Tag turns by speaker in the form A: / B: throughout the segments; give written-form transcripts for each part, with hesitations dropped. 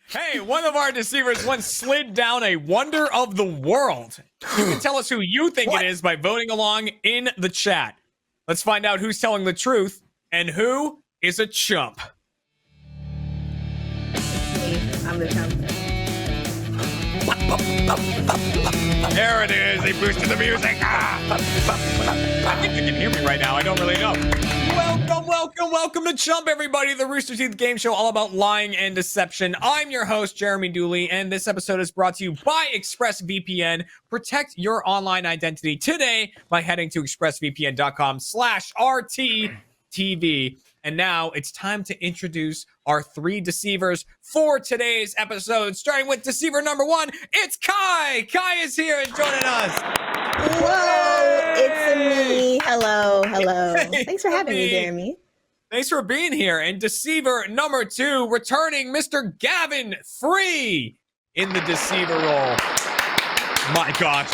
A: Hey, one of our deceivers once slid down a wonder of the world. You can tell us who you think it is by voting along in the chat. Let's find out who's telling the truth and who is a chump.
B: I'm the chump.
A: There it is. They boosted the music. I think you can hear me right now. I don't really know. Welcome to Chump, everybody. The Rooster Teeth game show all about lying and deception. I'm your host, Jeremy Dooley, and this episode is brought to you by ExpressVPN. Protect your online identity today by heading to expressvpn.com/RTTV. And now it's time to introduce our three deceivers for today's episode. Starting with deceiver number one, it's Kai. Kai is here and joining us.
B: Whoa, it's me. Hello.
A: Hey,
B: Thanks for having me, Jeremy.
A: Thanks for being here. And deceiver number two, returning Mr. Gavin Free in the deceiver role. My gosh.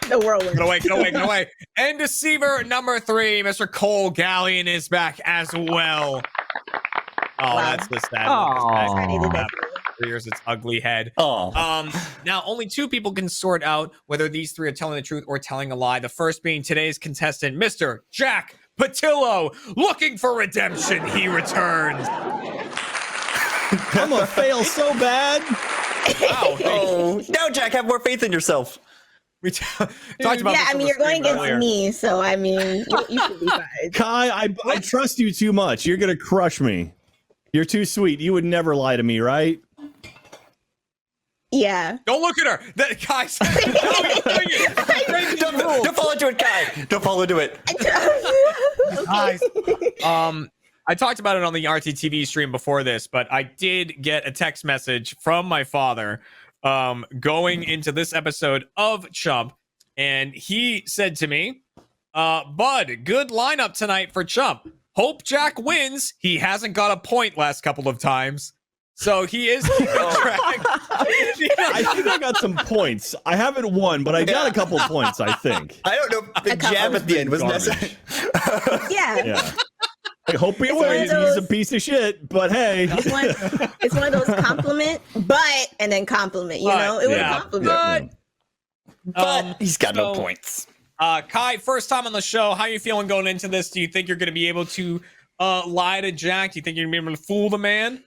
B: The whirlwind.
A: Get away. And deceiver number three, Mr. Cole Gallion is back as well. Oh, wow. That's the sad. Rears its ugly head. Now, only two people can sort out whether these three are telling the truth or telling a lie. The first being today's contestant, Mr. Jack Patillo. Looking for redemption, he returns.
C: I'm gonna fail so bad.
A: Wow.
D: Oh, no, Jack, have more faith in yourself.
A: We talked about
B: yeah, I mean, you're going against me, so I mean, you should be fine.
C: Kai, I trust you too much. You're gonna crush me. You're too sweet. You would never lie to me, right?
B: Yeah.
A: Don't look at her. That Kai said,
D: Don't fall into it, Kai. Don't fall into it.
A: Guys, I talked about it on the RTTV stream before this, but I did get a text message from my father going into this episode of Chump, and he said to me, Bud, good lineup tonight for Chump. Hope Jack wins. He hasn't got a point last couple of times. So he is keeping track.
C: I think I got some points. I haven't won, but I got a couple points, I think.
D: I don't know. The jab at the end was necessary.
B: Yeah.
C: I hope he wins. He's a piece of shit, but hey.
B: It's one of those compliment, and then compliment, you know? It was a compliment.
D: But he's got no points.
A: Kai, first time on the show. How are you feeling going into this? Do you think you're going to be able to lie to Jack? Do you think you're going to be able to fool the man?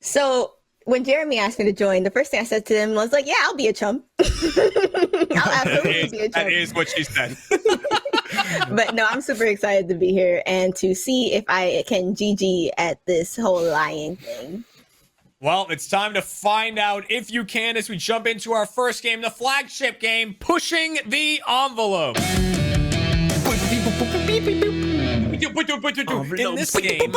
B: So when Jeremy asked me to join, the first thing I said to him was like, yeah, I'll be a chump. I'll absolutely be a chump.
A: That is what she said.
B: But no, I'm super excited to be here and to see if I can GG at this whole lying thing.
A: Well, it's time to find out if you can as we jump into our first game, the flagship game, Pushing the Envelope. In this game,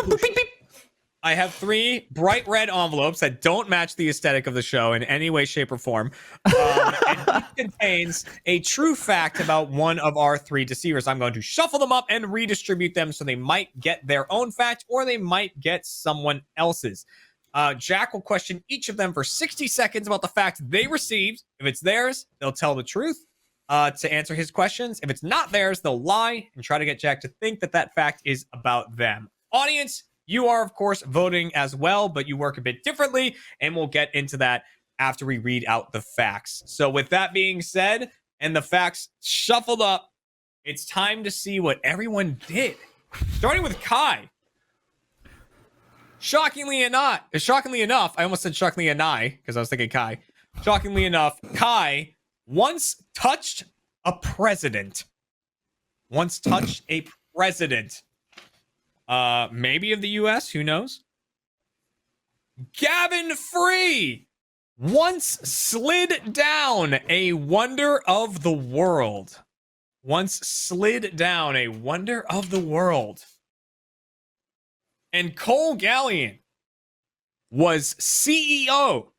A: I have three bright red envelopes that don't match the aesthetic of the show in any way, shape, or form. And each contains a true fact about one of our three deceivers. I'm going to shuffle them up and redistribute them so they might get their own fact or they might get someone else's. Jack will question each of them for 60 seconds about the fact they received. If it's theirs, they'll tell the truth to answer his questions. If it's not theirs, they'll lie and try to get Jack to think that that fact is about them. Audience, you are, of course, voting as well, but you work a bit differently, and we'll get into that after we read out the facts. So with that being said, and the facts shuffled up, it's time to see what everyone did. Starting with Kai. Shockingly enough, I almost said shockingly enough because I was thinking Kai. Shockingly enough, Kai once touched a president. Maybe of the US, who knows? Gavin Free once slid down a wonder of the world. And Cole Gallion was CEO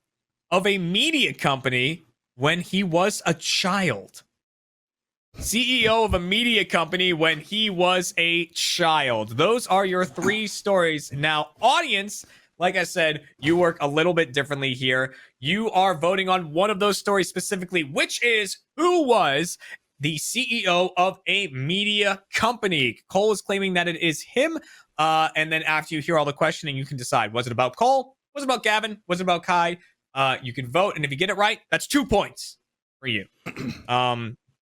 A: of a media company when he was a child. CEO of a media company when he was a child. Those are your three stories. Now, audience, like I said, you work a little bit differently here. You are voting on one of those stories specifically, which is who was the CEO of a media company. Cole is claiming that it is him. And then after you hear all the questioning, you can decide, was it about Cole Was it about Gavin? Was it about Kai? You can vote, and if you get it right, that's 2 points for you.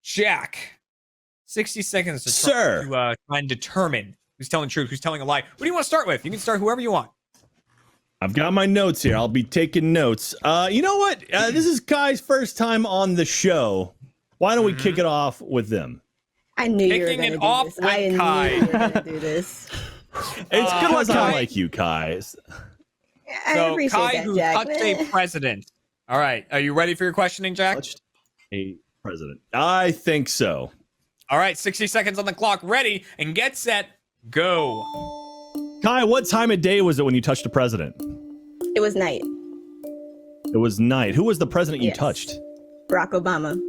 A: Jack, 60 seconds to try and determine who's telling the truth, who's telling a lie. What do you want to start with? You can start whoever you want.
C: I've got my notes here. I'll be taking notes. You know what? This is Kai's first time on the show. Why don't we kick it off with them?
B: I knew you were
A: Kicking
B: going
A: it
B: to
A: off
B: do this.
A: with
B: I knew
A: Kai.
B: you were going to do this.
C: It's because I
A: Kai.
C: like you, Kai.
B: I
A: So
B: appreciate
A: Kai,
B: that,
A: who
B: Jack.
A: touched a president. All right, are you ready for your questioning, Jack?
C: Touched a president. I think so.
A: All right, 60 seconds on the clock. Ready and get set. Go.
C: Kai, what time of day was it when you touched a president?
B: It was night.
C: It was night. Who was the president you
B: Yes.
C: touched?
B: Barack Obama.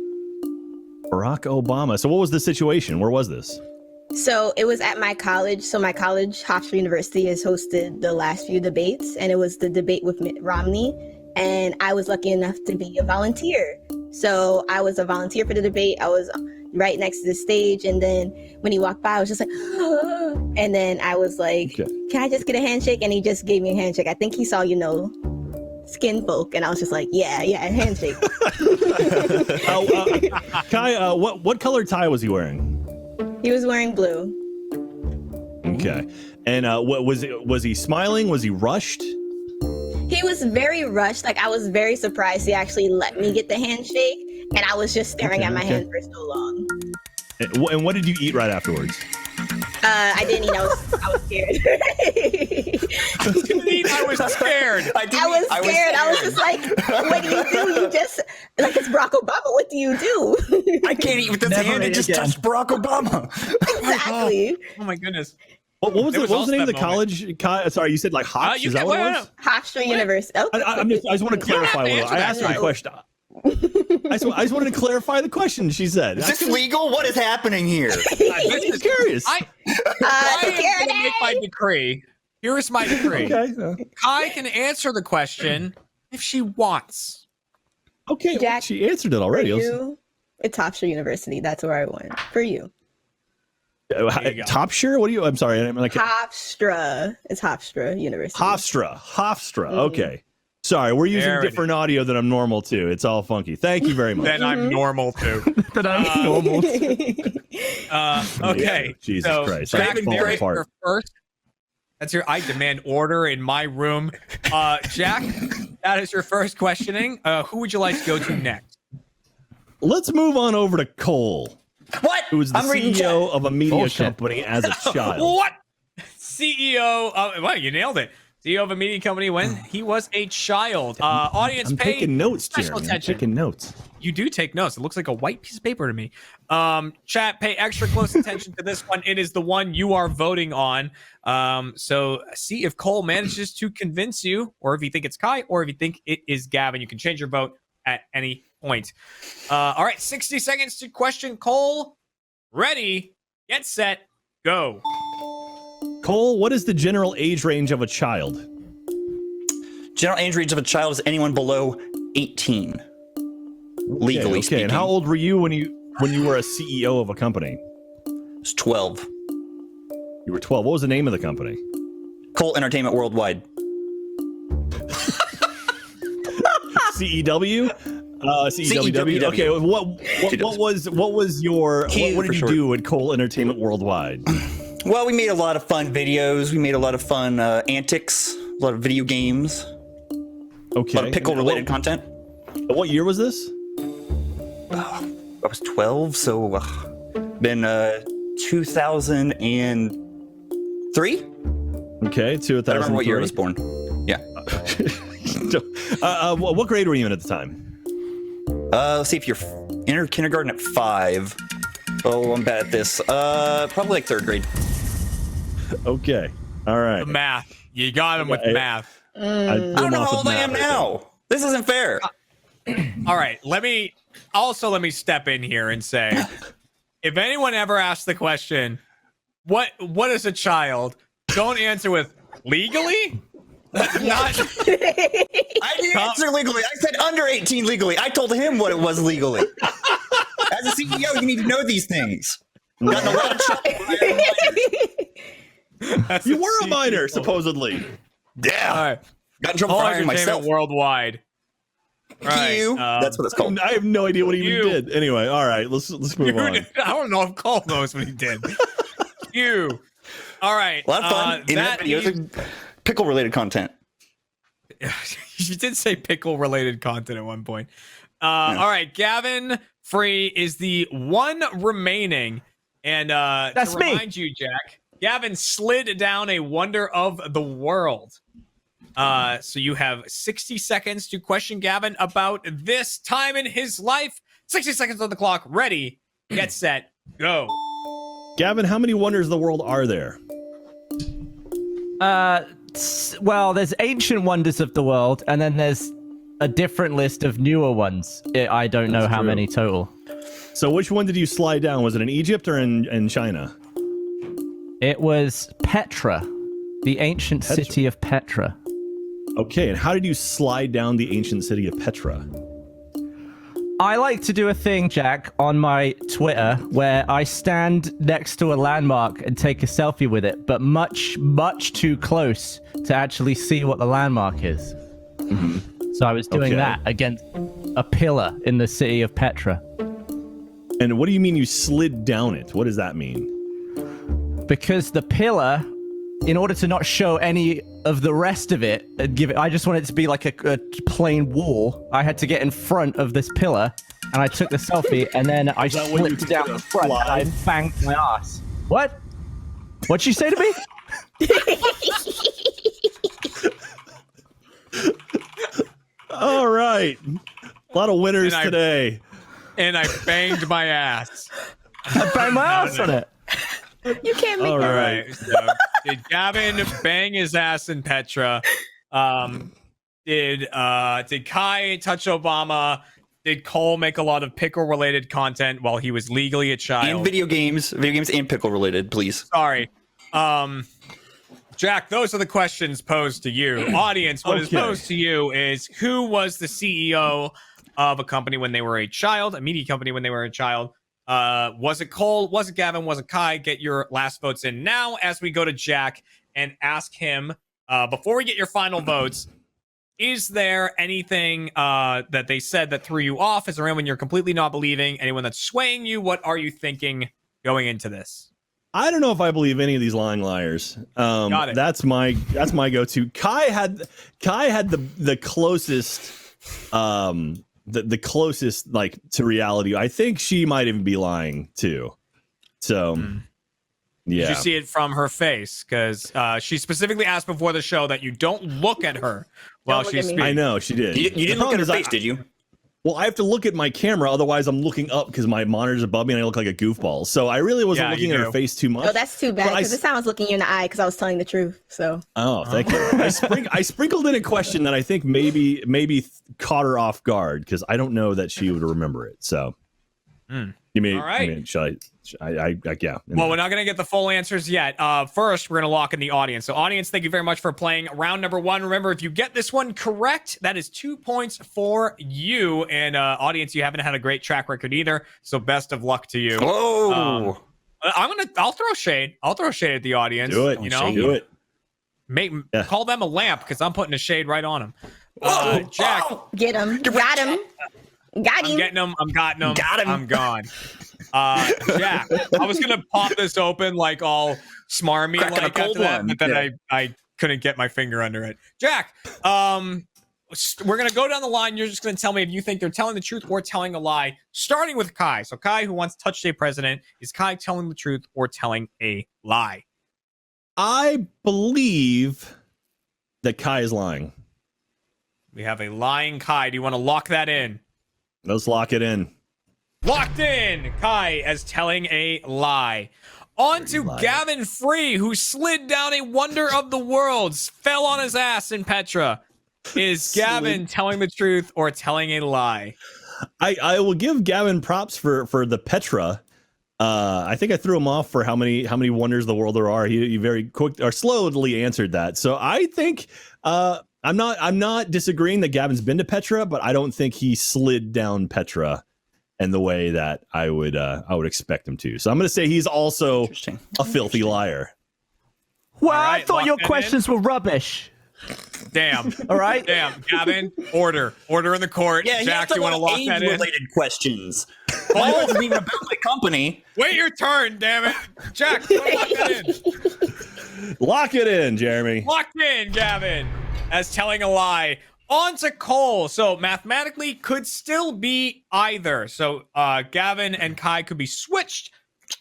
C: Barack Obama. So what was the situation? Where was this?
B: So it was at my college. So my college, Hofstra University, has hosted the last few debates, and it was the debate with Mitt Romney. And I was lucky enough to be a volunteer. So I was a volunteer for the debate. I was right next to the stage, and then when he walked by, I was just like, and then I was like,
C: Okay.
B: "Can I just get a handshake?" And he just gave me a handshake. I think he saw, skin folk, and I was just like, "Yeah, a handshake."
C: Kai, what color tie was he wearing?
B: He was wearing blue.
C: Okay. And what was he smiling? Was he rushed?
B: He was very rushed. Like, I was very surprised he actually let me get the handshake, and I was just staring at my hand for so long.
C: And what did you eat right afterwards?
B: I didn't eat. I was scared.
A: I was scared.
B: I was scared. I was just like, "What do you do? You just like it's Barack Obama. What do you do?"
D: I can't eat with this hand. It just touched Barack Obama.
B: Exactly.
A: Oh my goodness.
C: What was
A: There
C: the
A: was
C: name of
A: also
C: the
A: that moment.
C: college? Kai, sorry, you said like Hofstra?
A: You
C: Is that
A: can-
C: what
A: wait,
C: it
A: no,
C: was?
B: Hofstra University. Oh,
C: I just want to clarify.
A: have to
C: I asked her
B: answer
C: a
B: that.
C: question. I just wanted to clarify the question she said.
D: Is this legal? What is happening here?
C: I'm curious.
A: I am going to
B: security.
A: make my decree. Here's my decree.
C: Okay.
A: Kai can answer the question if she wants.
C: Okay.
B: Jack,
C: she answered it
B: For
C: already.
B: you, it's Hofstra University. That's where I went. For you,
A: There you go.
C: Top sure? What do you? I'm sorry. I'm like
B: Hofstra. It's Hofstra University.
C: Hofstra. Okay. Sorry, we're using
A: There it
C: different audio than I'm normal to. It's all funky. Thank you very much.
A: Then I'm normal too. Okay.
C: Jesus
A: so
C: Christ.
A: Jack,
C: I'm falling
A: there is
C: apart.
A: your first. That's your. I demand order in my room. Jack, that is your first questioning. Who would you like to go to next?
C: Let's move on over to Cole,
D: What?
C: who was the
D: I'm reading
C: CEO of a media
E: Bullshit.
C: company as a child.
A: What? CEO. Well, you nailed it. CEO of a media company when he was a child. Audience
C: I'm
A: paid
C: taking notes,
A: special
C: Jeremy. I'm
A: attention.
C: taking notes.
A: You do take notes. It looks like a white piece of paper to me. Chat, pay extra close attention to this one. It is the one you are voting on. So see if Cole manages to convince you, or if you think it's Kai, or if you think it is Gavin. You can change your vote at any point. All right, 60 seconds to question Cole. Ready, get set, go.
C: Cole, what is the general age range of a child?
D: General age range of a child is anyone below 18. Legally
C: Okay,
D: speaking.
C: and how old were you when you were a CEO of a company?
D: It's 12.
C: You were 12. What was the name of the company?
D: Cole Entertainment Worldwide.
C: CEW? CEWW.
D: CEWW.
C: Okay, what was your
D: Q
C: what did
D: for
C: you
D: short.
C: do at Cole Entertainment Worldwide?
D: Well, we made a lot of fun videos. We made a lot of fun antics, a lot of video games,
C: Okay.
D: a lot of pickle-related content.
C: What year was this?
D: I was 12, so been 2003?
C: Okay, 2003.
D: I don't remember what year I was born. Yeah.
C: What grade were you in at the time?
D: Let's see if you're entered kindergarten at 5. Oh, I'm bad at this. Probably like 3rd grade.
C: Okay. All right.
A: The math. You got him with
C: Yeah,
A: math.
D: I don't know how old I am now. This isn't fair.
A: All right, let me step in here and say, if anyone ever asks the question, what is a child? Don't answer with legally. Not
D: I didn't answer legally. I said under 18 legally. I told him what it was legally. As a CEO, you need to know these things. Gotten a lot of trouble.
A: That's
C: You
A: a
C: were a minor,
A: CEO.
C: supposedly.
D: Yeah.
A: All right.
D: Got in trouble
A: All
D: for hiring
A: entertainment
D: myself.
A: worldwide. All right,
D: You. That's what it's called.
C: I have no idea what he even
A: You.
C: did. Anyway, all right, let's move on.
A: I don't know if Cole knows what he did. You. All right.
D: A lot of fun. Internet videos and pickle-related content.
A: You did say pickle-related content at one point. All right, Gavin Free is the one remaining, and
E: That's
A: to
E: me.
A: remind you, Jack, Gavin slid down a wonder of the world. So you have 60 seconds to question Gavin about this time in his life. 60 seconds on the clock. Ready, get set, go.
C: Gavin, how many wonders of the world are there?
E: Well, there's ancient wonders of the world, and then there's a different list of newer ones. I don't know how
C: true.
E: many total.
C: So which one did you slide down? Was it in Egypt or in China?
E: It was Petra, the ancient city of Petra.
C: Okay, and how did you slide down the ancient city of Petra?
E: I like to do a thing, Jack, on my Twitter where I stand next to a landmark and take a selfie with it, but much, much too close to actually see what the landmark is. So I was doing
C: Okay.
E: that against a pillar in the city of Petra.
C: And what do you mean you slid down it? What does that mean?
E: Because the pillar, in order to not show any of the rest of it and give it, I just wanted it to be like a plain wall. I had to get in front of this pillar, and I took the selfie, and then I
C: that what you
E: slipped down
C: did,
E: the front, and I
C: slide?
E: banged my ass. What? What'd you say to me?
C: All right. A lot of winners
A: And I-
C: today.
A: And I banged my ass.
E: I banged my ass on it.
B: You can't make
C: All
B: that.
C: right.
A: So, did Gavin bang his ass in Petra? Did Kai touch Obama? Did Cole make a lot of pickle-related content while he was legally a child?
D: And video games and pickle-related, please.
A: Sorry. Jack, those are the questions posed to you. Audience, what is
C: Okay.
A: posed to you is who was the CEO of a company when they were a child, a media company when they were a child? Was it Cole? Was it Gavin? Was it Kai? Get your last votes in now as we go to Jack and ask him, before we get your final votes, is there anything that they said that threw you off? Is there anyone you're completely not believing? Anyone that's swaying you? What are you thinking going into this?
C: I don't know if I believe any of these lying liars.
A: Got it.
C: That's my go-to. Kai had the closest the closest like to reality. I think she might even be lying too. So yeah.
A: Did you see it from her face? Because she specifically asked before the show that you don't look at her while
B: look
A: she's
B: at me.
A: speaking.
C: I know she did.
D: You
C: The
D: didn't look
C: problem
D: at her
C: is
D: face, did you?
C: Well, I have to look at my camera, otherwise I'm looking up because my monitor's above me and I look like a goofball. So I really wasn't
A: Yeah,
C: looking
A: you
C: at
A: do.
C: her face too much.
B: Oh, that's too bad
C: But I
B: because it sounds looking you in the eye because I was telling the truth. So
C: Oh, thank you. I sprinkled in a question that I think maybe caught her off guard because I don't know that she would remember it. So, you mean,
A: All right.
C: I mean, should I yeah.
A: Well, we're not going to get the full answers yet. First, we're going to lock in the audience. So, audience, thank you very much for playing round number one. Remember, if you get this one correct, that is 2 points for you. And audience, you haven't had a great track record either. So, best of luck to you.
D: Oh,
A: I'll throw shade. I'll throw shade at the audience.
C: do it.
A: You know,
C: Do it.
A: Make call them a lamp because I'm putting a shade right on them. Jack,
B: get him, got him, got
A: I'm
B: him.
A: getting them. I'm gotten them.
D: Got him.
A: I'm gone. Jack, I was gonna pop this open like all smarmy
D: Cracking a
A: like
D: cold
A: after that,
D: one.
A: but then
D: Yeah.
A: I couldn't get my finger under it. Jack, we're gonna go down the line. You're just gonna tell me if you think they're telling the truth or telling a lie. Starting with Kai. So Kai, who wants to touch state president, is Kai telling the truth or telling a lie?
C: I believe that Kai is lying.
A: We have a lying Kai. Do you want to lock that in?
C: Let's lock it in.
A: Locked in. Kai as telling a lie. On to
C: Liar.
A: Gavin Free, who slid down a wonder of the worlds, fell on his ass in Petra. Is Gavin telling the truth or telling a lie?
C: I will give Gavin props for the Petra. I think I threw him off for how many wonders of the world there are. He very quick or slowly answered that. So I think I'm not disagreeing that Gavin's been to Petra, but I don't think he slid down Petra in the way that I would expect him to. So I'm going to say he's also
D: interesting.
C: a filthy liar.
E: Well,
A: All
E: I
A: right,
E: thought
A: lock
E: your
A: that in.
E: questions were rubbish.
A: Damn.
E: All right.
A: Damn, Gavin, order in the court.
D: Yeah,
A: Jack, you want to lock that in?
D: Related questions. Mine wasn't even about my company.
A: Wait your turn, damn it. Jack, you wanna lock that in?
C: Lock it in, Jeremy.
A: Locked in, Gavin, as telling a lie. On to Cole. So mathematically could still be either. So Gavin and Kai could be switched,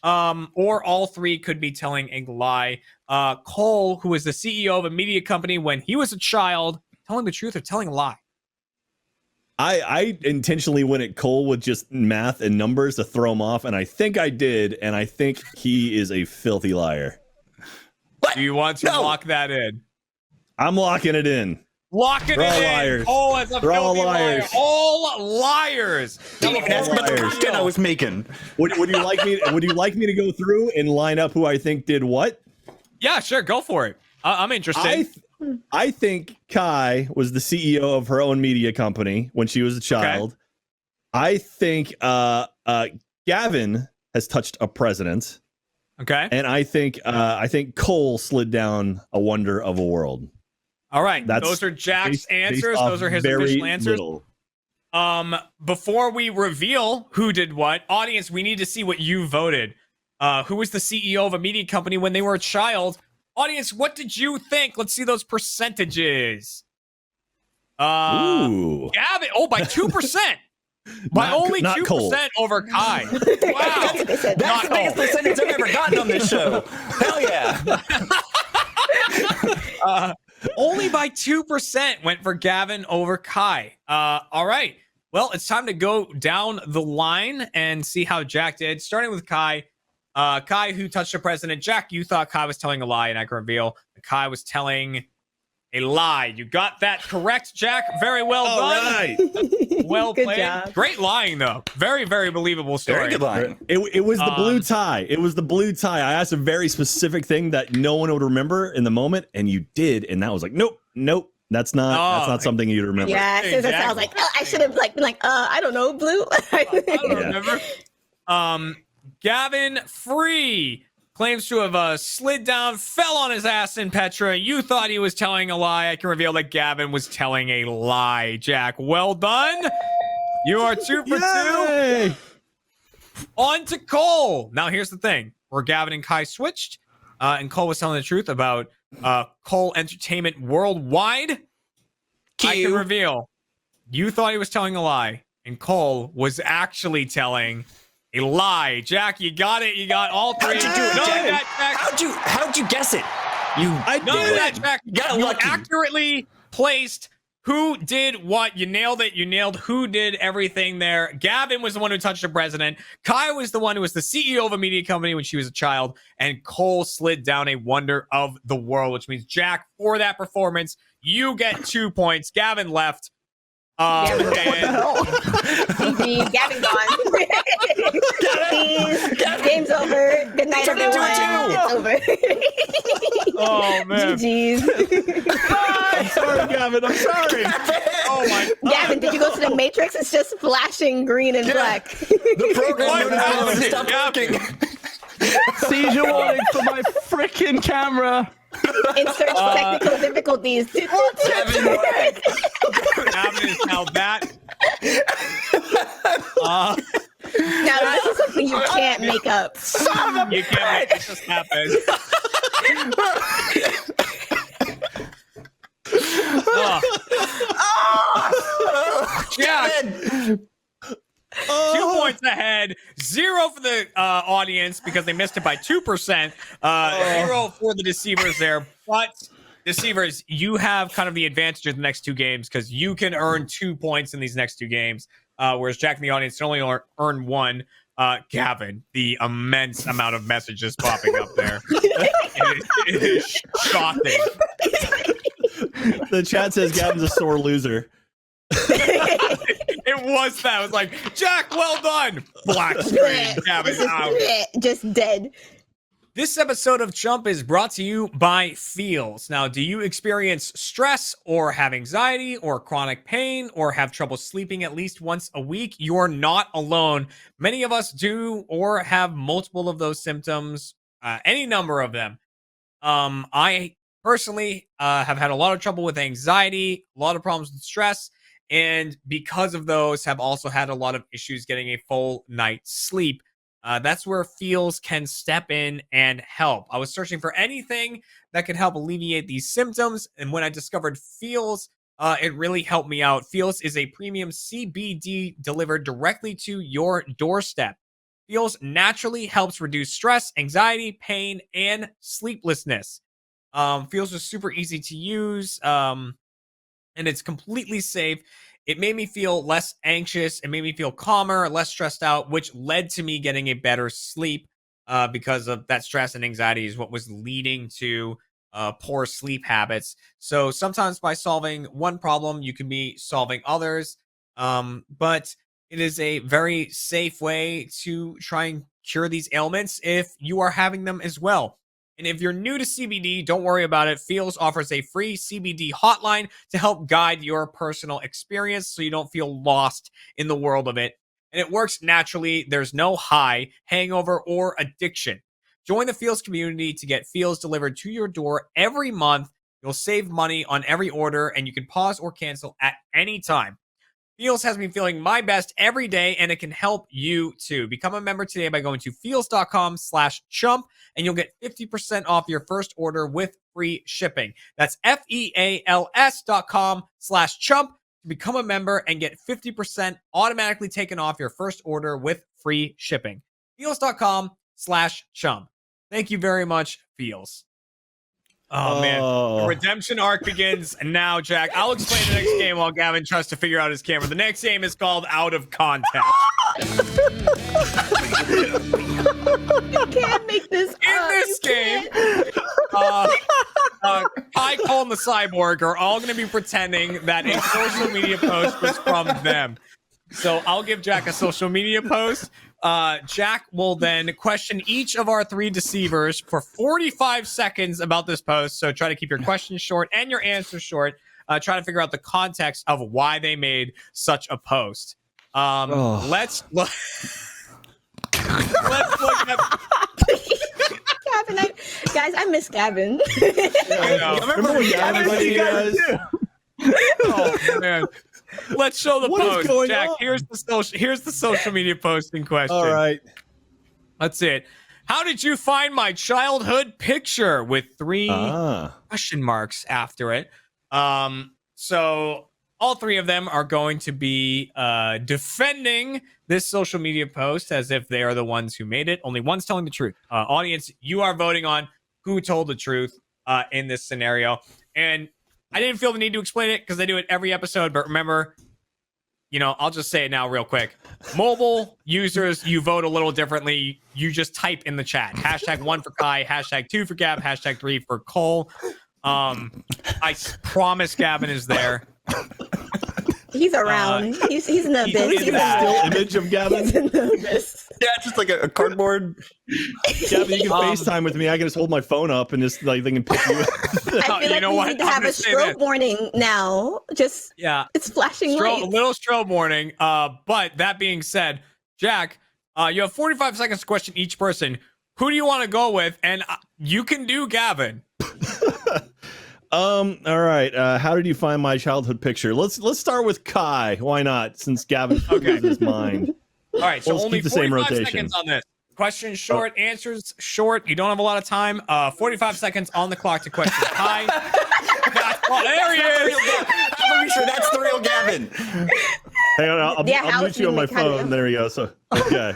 A: or all three could be telling a lie. Cole, who was the CEO of a media company when he was a child, telling the truth or telling a lie?
C: I intentionally went at Cole with just math and numbers to throw him off, and I think I did, and I think he is a filthy liar.
D: What?
A: Do you want to lock that in?
C: I'm locking it in.
A: Lock it
C: We're all
A: in.
C: liars.
A: Cole as a
C: We're all
A: filthy liar.
C: liars.
A: All liars.
D: Didn't even ask about the
C: liars.
D: content I was making.
C: Would you like me? Would you like me to go through and line up who I think did what?
A: Yeah, sure. Go for it. I'm interested.
C: I think Kai was the CEO of her own media company when she was a child. Okay. I think Gavin has touched a president.
A: Okay.
C: And I think Cole slid down a wonder of a world.
A: All right. Those are Jack's answers. Those are his official answers. Little. Before we reveal who did what, audience, we need to see what you voted. Who was the CEO of a media company when they were a child? Audience, what did you think? Let's see those percentages.
C: Ooh.
A: Gavin, by 2%. By only 2%
C: Cole.
A: Over Kai. Wow.
D: That's the biggest percentage I've ever gotten on this show. Hell yeah.
A: Only by 2% went for Gavin over Kai. All right. Well, it's time to go down the line and see how Jack did. Starting with Kai. Kai, who touched the president. Jack, you thought Kai was telling a lie, and I can reveal that Kai was telling a lie. You got that correct, Jack. Very well done.
C: Right.
A: Well
B: Good
A: played.
B: job.
A: Great lying, though. Very, very believable story.
D: Very good line.
C: It was the blue tie. It was the blue tie. I asked a very specific thing that no one would remember in the moment, and you did, and that was like, nope. That's not something you'd remember.
B: Yeah, as soon as I was like, I should have been like, I don't know, blue.
A: I don't remember. Gavin Free claims to have slid down, fell on his ass in Petra. You thought he was telling a lie. I can reveal that Gavin was telling a lie. Jack, well done. You are 2 for 2. On to Cole. Now, here's the thing. Where Gavin and Kai switched, and Cole was telling the truth about Cole Entertainment Worldwide. I can reveal. You thought he was telling a lie, and Cole was actually telling a lie. Jack, you got it. You got all three.
D: How'd you do it, Jack? How'd you guess it?
A: Jack. You accurately placed who did what. You nailed it. You nailed who did everything there. Gavin was the one who touched the president. Kai was the one who was the CEO of a media company when she was a child. And Cole slid down a wonder of the world, which means, Jack, for that performance, you get 2 points. Gavin left.
B: GG, Gavin gone. Game's over. Good night, everyone. It's over.
A: Oh, man.
B: GG's.
C: I'm sorry, Gavin. I'm sorry.
A: Oh, my God.
B: Gavin, did you go to the Matrix? It's just flashing green and black.
D: The program notification stopped working.
E: Seizure warning for my freaking camera.
B: Insert technical difficulties.
A: Gavin is now that.
B: Now, this is something you can't make up.
A: You can't make this just happen. Jack, 2 points ahead, 0 for the audience because they missed it by 2%. 0 for the deceivers there, but deceivers, you have kind of the advantage of the next 2 games because you can earn 2 points in these next 2 games, whereas Jack and the audience can only earn 1. Gavin, the immense amount of messages popping up there. It is shocking.
C: The chat says Gavin's a sore loser.
A: It was that. It was like, Jack, well done. Black screen. Gavin out.
B: Just dead.
A: This episode of CHUMP is brought to you by Feels. Now, do you experience stress or have anxiety or chronic pain or have trouble sleeping at least once a week? You're not alone. Many of us do or have multiple of those symptoms, any number of them. I personally have had a lot of trouble with anxiety, a lot of problems with stress, and because of those, have also had a lot of issues getting a full night's sleep. That's where Feels can step in and help. I was searching for anything that could help alleviate these symptoms, and when I discovered Feels, it really helped me out. Feels is a premium CBD delivered directly to your doorstep. Feels naturally helps reduce stress, anxiety, pain, and sleeplessness. Feels is super easy to use, and it's completely safe. It made me feel less anxious. It made me feel calmer, less stressed out, which led to me getting a better sleep because of that stress and anxiety is what was leading to poor sleep habits. So sometimes by solving one problem, you can be solving others. But it is a very safe way to try and cure these ailments if you are having them as well. And if you're new to CBD, don't worry about it. Feels offers a free CBD hotline to help guide your personal experience so you don't feel lost in the world of it. And it works naturally. There's no high, hangover, or addiction. Join the Feels community to get Feels delivered to your door every month. You'll save money on every order, and you can pause or cancel at any time. Feels has me feeling my best every day, and it can help you too. Become a member today by going to feels.com/chump, and you'll get 50% off your first order with free shipping. That's FEALS.com/chump to become a member and get 50% automatically taken off your first order with free shipping. Feels.com/chump. Thank you very much, Feels. Oh, man. The redemption arc begins now, Jack. I'll explain the next game while Gavin tries to figure out his camera. The next game is called Out of Context.
B: You can't make this up.
A: In this game, Kai, Cole, and the Cyborg are all going to be pretending that a social media post was from them. So I'll give Jack a social media post. Jack will then question each of our three deceivers for 45 seconds about this post. So try to keep your questions short and your answers short. Try to figure out the context of why they made such a post. Let's look. Let's look at.
B: Gavin, guys, I miss Gavin.
A: I know.
C: Remember when Gavin was you guys?
A: Oh man. Let's show the
C: What is
A: post.
C: going
A: Jack,
C: on?
A: here's the social media post in question.
C: All right.
A: Let's see it. How did you find my childhood picture with three question marks after it? So all three of them are going to be defending this social media post as if they are the ones who made it. Only one's telling the truth. Audience, you are voting on who told the truth in this scenario. And I didn't feel the need to explain it because I do it every episode. But remember, I'll just say it now real quick. Mobile users, you vote a little differently. You just type in the chat. #1 for Kai, #2 for Gab, #3 for Cole. I promise Gavin is there.
B: He's around. He's in the abyss.
C: Is there still image of Gavin?
B: He's in the abyss.
D: Yeah, it's just like a cardboard.
C: Gavin, you can FaceTime with me. I can just hold my phone up and just they can pick you.
B: I feel like
A: You know
B: we
A: what?
B: need to
A: I'm
B: have a
A: gonna say
B: strobe
A: this.
B: warning now. Just it's flashing
A: A
B: lights.
A: little strobe warning. But that being said, Jack, you have 45 seconds to question each person. Who do you want to go with? And you can do Gavin.
C: All right. How did you find my childhood picture? Let's start with Kai. Why not? Since Gavin loses his mind.
A: All right, so
C: Let's
A: only
C: keep the same
A: 45
C: rotation.
A: seconds on this. Questions short, answers short. You don't have a lot of time. 45 seconds on the clock to question Kai. There he is.
D: I'm pretty sure that's the real Gavin.
C: Hang on, I'll
B: how
C: mute you on my
B: it's really
C: phone. There we go. So okay.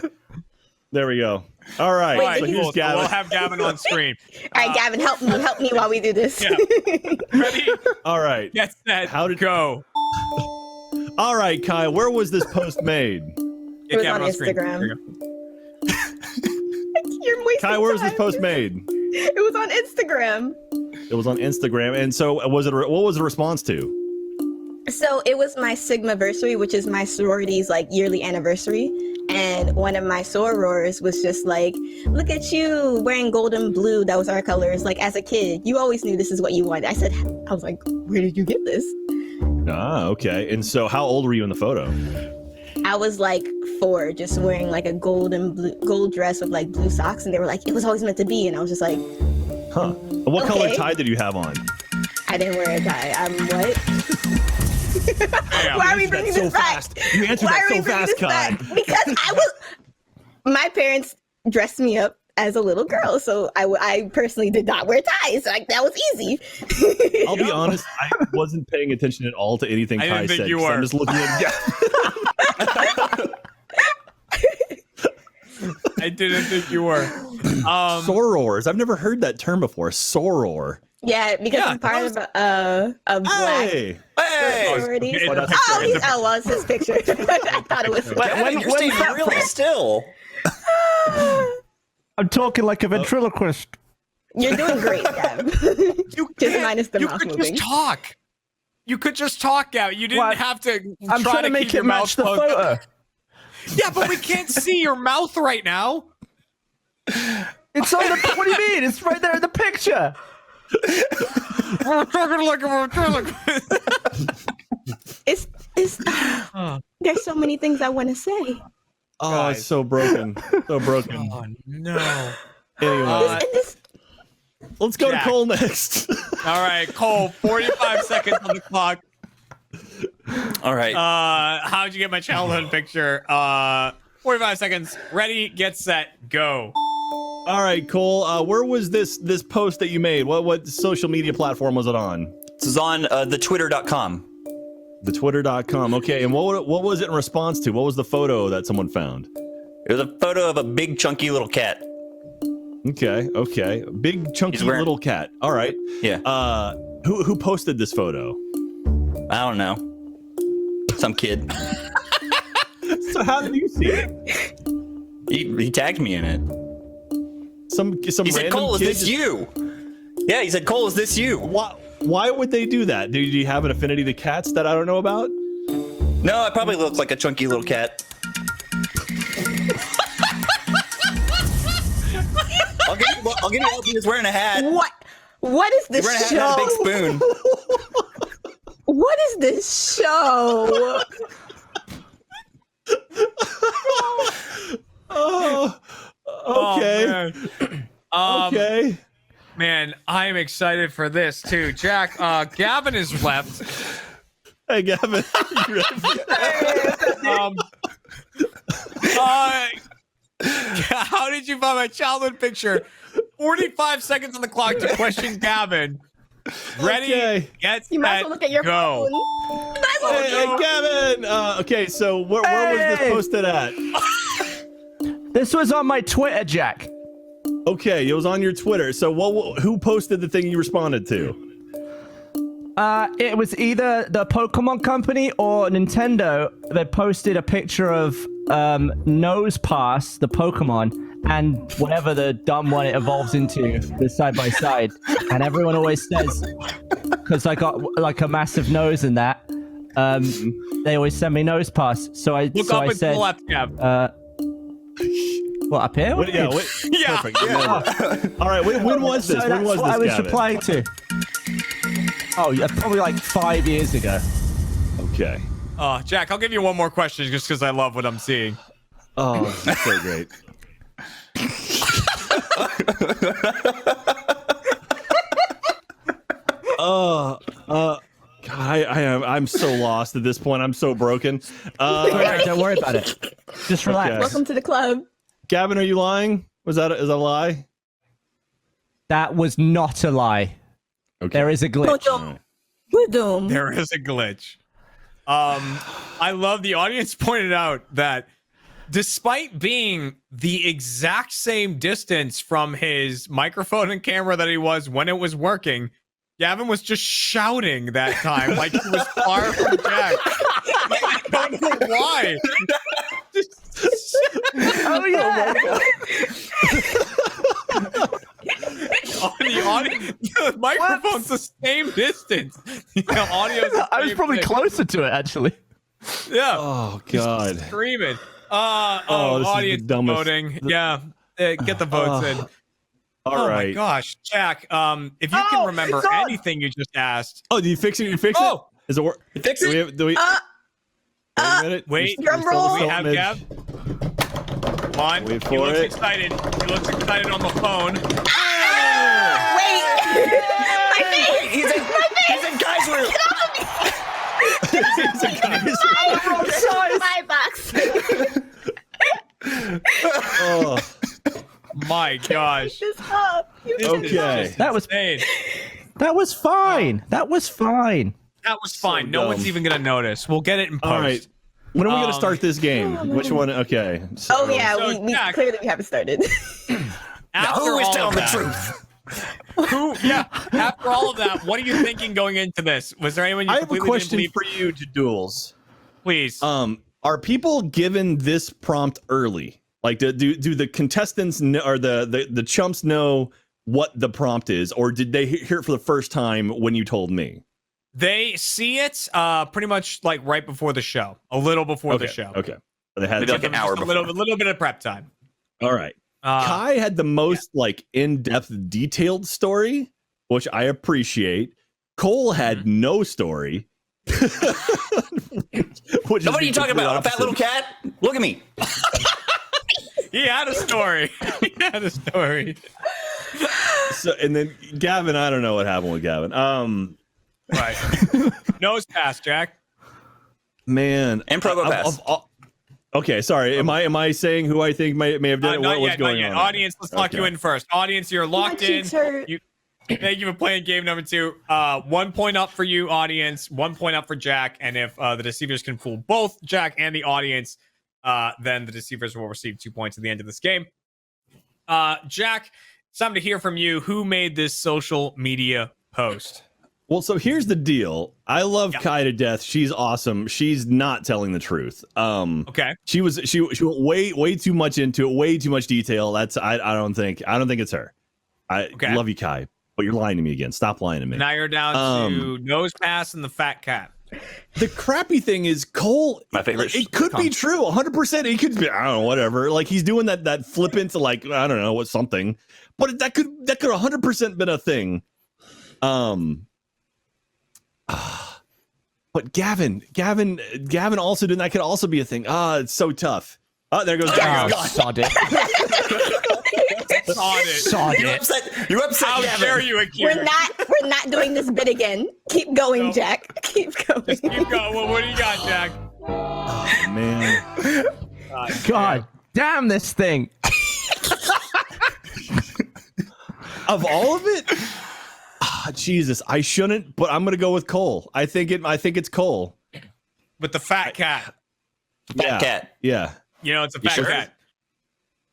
C: There we go. All right.
A: All right,
C: So
A: cool.
C: here's
A: So
C: Gavin.
A: we'll have Gavin on screen.
B: All right, Gavin, help me while we do this.
A: Yeah. Ready?
C: All right.
A: Get set.
C: How did-
A: go?
C: All right, Kai. Where was this post made?
A: Get
B: was
A: Gavin
B: on
A: screen.
B: Instagram.
A: There you go.
B: You're wasting
C: Kai, where was this
B: time.
C: post made?
B: It was on Instagram.
C: It was on Instagram. And so what was the response to?
B: So it was my Sigmaversary, which is my sorority's yearly anniversary. And one of my sorors was just like, look at you wearing gold and blue. That was our colors. Like as a kid, you always knew this is what you wanted. I was like, where did you get this?
C: Okay. And so how old were you in the photo?
B: I was 4, just wearing a gold dress with blue socks. And they were like, it was always meant to be. And I was just like,
C: Huh. What color tie did you have on?
B: I didn't wear a tie. What?
A: Yeah,
B: Why are we bringing this back?
C: You answered
B: Why
C: that
B: are we
C: so
B: bringing
C: fast,
B: this back?
C: Kai.
B: Because my parents dressed me up as a little girl, so I personally did not wear ties. Like, that was easy.
C: I'll be honest, I wasn't paying attention at all to anything
A: I
C: Kai
A: didn't think
C: said.
A: you
C: 'Cause
A: were.
C: I'm just looking at
A: I didn't think you were.
C: sorors. I've never heard that term before. Soror.
B: Yeah, because I'm part of a black
C: Hey.
D: Hey,
B: sorority.
A: It's a
B: Oh,
A: picture.
B: well, it's his picture. I thought it was.
D: Kevin, you're staying really still.
E: I'm talking like a ventriloquist.
B: You're doing great, Gab.
A: You
B: Just
A: can't-
B: minus the
A: you
B: mouth
A: could
B: moving.
A: just talk. You could just talk out. You didn't
E: What?
A: have to.
E: I'm
A: try
E: trying to
A: keep
E: make
A: your
E: it match the
A: mouth closed.
E: photo.
A: Yeah, but we can't see your mouth right now.
E: It's on the. What do you mean? It's right there in the picture.
B: It's there's so many things I want to say.
C: Oh,
A: Guys.
C: it's so broken. So broken.
A: Oh no!
C: Anyway,
B: And this
C: let's go
A: Jack.
C: to Cole next.
A: All right, Cole. 45 seconds on the clock.
D: All right.
A: How'd you get my childhood picture? 45 seconds. Ready, get set, go.
C: All right, Cole. Where was this post that you made? What social media platform was it on?
D: This is on the twitter.com.
C: The twitter.com. Okay, and what was it in response to? What was the photo that someone found?
D: It was a photo of a big chunky little cat.
C: Okay. Big chunky
D: He's wearing-
C: little cat. All right.
D: Yeah.
C: Who posted this photo?
D: I don't know. Some kid.
C: So how did you see it?
D: He tagged me in it.
C: Some
D: He said,
C: random
D: Cole, is
C: kid
D: this
C: just-
D: you? Yeah, he said, Cole, is this you?
C: Why would they do that? Do you have an affinity to cats that I don't know about?
D: No, I probably look like a chunky little cat. I'll give you help. He was wearing a hat.
B: what is
D: He's
B: this
D: wearing a hat and had a big
B: show?
D: spoon.
B: What is this show?
C: Oh, okay.
A: Oh, man.
C: Okay.
A: Man, I am excited for this too. Jack, Gavin is left.
C: Hey, Gavin. You ready?
A: How did you find my childhood picture? 45 seconds on the clock to question Gavin. Ready,
C: Okay.
A: get
B: You might as
A: set,
B: well look at your
A: go.
B: phone. You might as well
C: Hey,
B: look at
C: Gavin. Okay, so where was this
E: Hey!
C: posted at?
E: This was on my Twitter, Jack.
C: Okay, it was on your Twitter. So who posted the thing you responded to?
E: It was either the Pokemon Company or Nintendo. They posted a picture of Nose Pass, the Pokemon, and whatever the dumb one it evolves into, the side by side. And everyone always says, because I got like a massive nose in that, they always send me Nose Pass. So I
A: Look
E: so
A: up
E: I
A: and to
E: said,
A: the left, Gav.
E: what, up here?
C: What, yeah,
A: Yeah.
C: Perfect. All right, when was this?
E: So
C: When
E: that's
C: was
E: what
C: this,
E: I was
C: Gavin?
E: replying to. Oh, yeah, probably like 5 years ago.
C: Okay.
A: Jack, I'll give you one more question just because I love what I'm seeing.
C: Oh, that's so great. God, I'm so lost at this point. I'm so broken.
E: Alright, don't worry about it. Just relax.
C: Okay.
B: Welcome to the club.
C: Gavin, are you lying? Is that a lie?
E: That was not a lie.
C: Okay.
E: There is a glitch.
B: Boom.
A: There is a glitch. I love the audience pointed out that despite being the exact same distance from his microphone and camera that he was when it was working, Gavin was just shouting that time like he was far from Jack. I don't know why.
E: Oh yeah.
A: The microphone's the same distance. The audio's the
E: I was
A: same
E: probably
A: thing.
E: closer to it actually.
A: Yeah.
C: Oh God.
A: Screaming.
C: this is the
A: Audience
C: dumbest-
A: voting. Yeah. Get the votes in.
C: All
A: Oh
C: right.
A: my gosh, Jack. If you
E: Oh,
A: can remember
E: it's on.
A: anything you just asked.
C: Oh, do you fix it? You fix
A: Oh!
C: it? Is it work?
D: Fix
C: Do
D: it.
C: we have, do we, wait a minute.
A: Wait.
B: Drum roll.
A: Do we have Gav? Come on.
C: Wait
A: He
C: for
A: looks
C: it.
A: excited. He looks excited on the phone.
B: Wait,
D: Wait, he's in Guy's room.
C: He's a guy.
B: My box.
C: Oh,
A: My gosh.
B: This up.
A: This is
C: Okay.
A: just
E: That was-
A: insane.
E: That was fine. That was fine.
A: That was fine. No
C: dumb.
A: one's even gonna notice. We'll get it in post.
C: all right. When are we going to start this game? Which one? Okay. So,
B: Oh yeah,
A: So,
B: we
A: Jack-
B: clearly we haven't started.
A: After
D: Who is
A: all of
D: telling the
A: that-
D: truth?
A: After all of that, what are you thinking going into this? Was there anyone you
C: I have a
A: completely
C: question
A: didn't
C: for you to Duels.
A: believe? Please.
C: Are people given this prompt early? Like, do the contestants know, or the chumps know what the prompt is, or did they hear it for the first time when you told me?
A: They see it pretty much like right before the show, a little before the show.
C: Okay. They had
D: Maybe like an hour
A: Just a little bit of prep time.
C: All right. Kai had the most like in-depth, detailed story, which I appreciate. Cole had no story. Which
D: What are you talking about? A fat little cat? Look at me.
A: He had a story. He had a story.
C: So, and then Gavin, I don't know what happened with Gavin.
A: Right. Nose pass, Jack.
C: Man,
D: And Provo Pass.
C: okay, sorry. Am I saying who I think may have done it?
A: Not
C: What's
A: yet,
C: going
A: not yet.
C: on?
A: Audience, let's lock you in first. Audience, you're locked in.
B: cheeks hurt.
A: Thank you for playing game number 2. 1 point up for you, audience. 1 point up for Jack. And if the deceivers can fool both Jack and the audience, then the deceivers will receive 2 points at the end of this game. Jack, it's time to hear from you. Who made this social media post?
C: Well, so here's the deal. I love Kai to death. She's awesome. She's not telling the truth.
A: Okay.
C: She went way too much into it, way too much detail. That's I don't think it's her. I love you, Kai, but you're lying to me again. Stop lying to me.
A: Now you're down to Nose Pass and the Fat Cat.
C: The crappy thing is Cole.
D: My favorite.
C: It could be true, 100%. It could be. I don't know, whatever. Like he's doing that flippant, like I don't know what something, but that could 100% been a thing. But Gavin also did. That could also be a thing. It's so tough. Oh, there goes Gavin.
E: Oh, sod it.
A: Sod it.
D: You upset
A: How
D: Gavin.
A: dare you accuse?
B: We're not doing this bit again. Keep going, Jack. Keep going.
A: Just keep going. Well, what do you got, Jack?
C: Oh, man.
E: God damn this thing.
C: Of all of it, Jesus, I shouldn't, but I'm gonna go with Cole. I think it's Cole.
A: With the Fat Cat.
D: Fat cat.
C: Yeah.
A: You know, it's a Fat
D: sure?
A: Cat.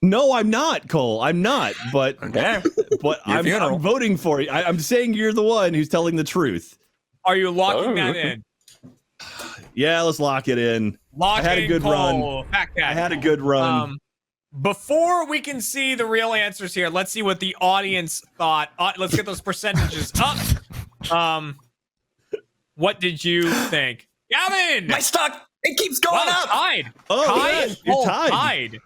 C: No, I'm not, Cole. I'm not. But
D: Okay.
C: but
D: Your
C: I'm
D: funeral.
C: voting for you. I'm saying you're the one who's telling the truth.
A: Are you locking that in?
C: Yeah, let's lock it in.
A: Locking
C: I had a good
A: Cole,
C: run.
A: Fat Cat.
C: I had a good run.
A: Before we can see the real answers here, let's see what the audience thought. Let's get those percentages up. What did you think, Gavin?
D: My stock, it keeps going
A: Wow,
D: up.
A: tied.
C: Oh,
A: Kai
C: yeah,
A: and
C: you're
A: Cole
C: tied.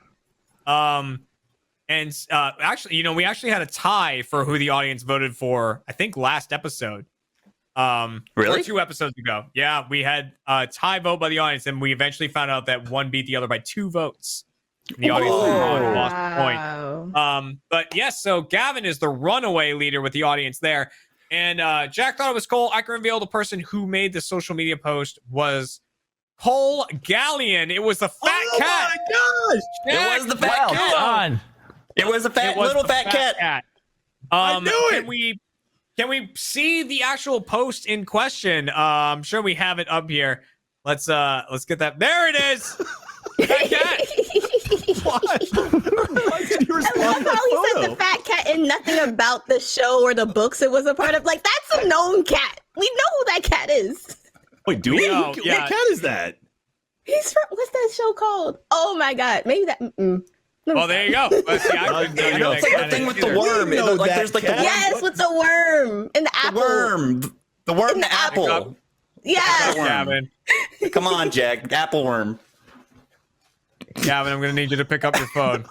A: And actually, we actually had a tie for who the audience voted for. I think last episode.
D: Really?
A: Or 2 episodes ago. Yeah, we had a tie vote by the audience, and we eventually found out that one beat the other by 2 votes. And the audience lost a point. But yes, so Gavin is the runaway leader with the audience there. And Jack thought it was Cole. I can reveal the person who made the social media post was Cole Gallion. It was the Fat Cat.
C: Oh my gosh!
A: Jack,
D: It was the Fat Cat.
E: Done.
D: It was a
A: it was
D: little
A: the
D: fat cat.
C: I knew it.
A: Can we see the actual post in question? I'm sure we have it up here. Let's get that. There it is. Fat Cat.
C: What? What's your
B: I
C: response
B: love
C: to the
B: how he said
C: photo?
B: the fat cat and nothing about the show or the books it was a part of. Like, that's a known cat. We know who that cat is.
C: Wait, do we?
A: know,
C: What
A: yeah.
C: cat is that?
B: He's from, what's that show called? Oh my God. Maybe that.
A: Well, there you go. Let's see. I couldn't
C: there you
A: find
C: go.
A: that
D: It's like
A: cat
D: the thing with
A: either.
D: the worm.
C: We
D: It
C: know
D: looked like
C: that
D: there's like the
C: cat.
D: worm.
B: Yes, with the worm and the
D: The
B: apple.
D: worm. The worm,
B: In
D: the
B: the
D: apple.
B: apple. Yes.
A: Gavin.
D: Come on, Jack. Apple worm.
A: Gavin, I'm gonna need you to pick up your phone.